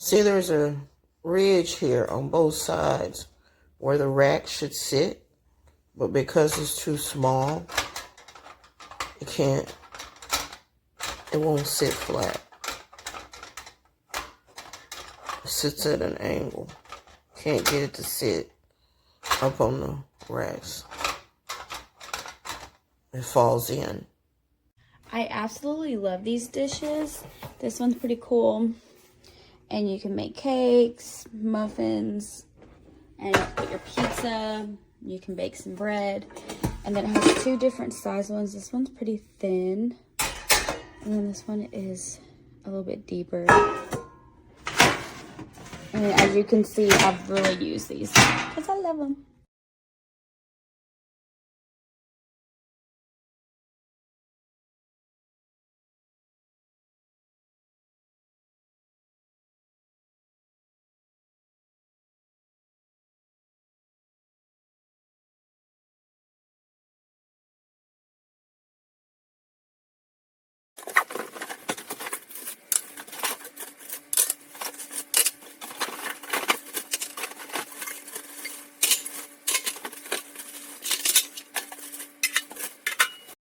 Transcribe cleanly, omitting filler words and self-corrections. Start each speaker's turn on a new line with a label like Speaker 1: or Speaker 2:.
Speaker 1: See, there's a ridge here on both sides where the rack should sit, but because it's too small, it won't sit flat. It sits at an angle. Can't get it to sit up on the racks. It falls in.
Speaker 2: I absolutely love these dishes. This one's pretty cool. And you can make cakes, muffins, and put your pizza. You can bake some bread. And then it has two different size ones. This one's pretty thin. And then this one is a little bit deeper. And as you can see, I've really used these because I love them.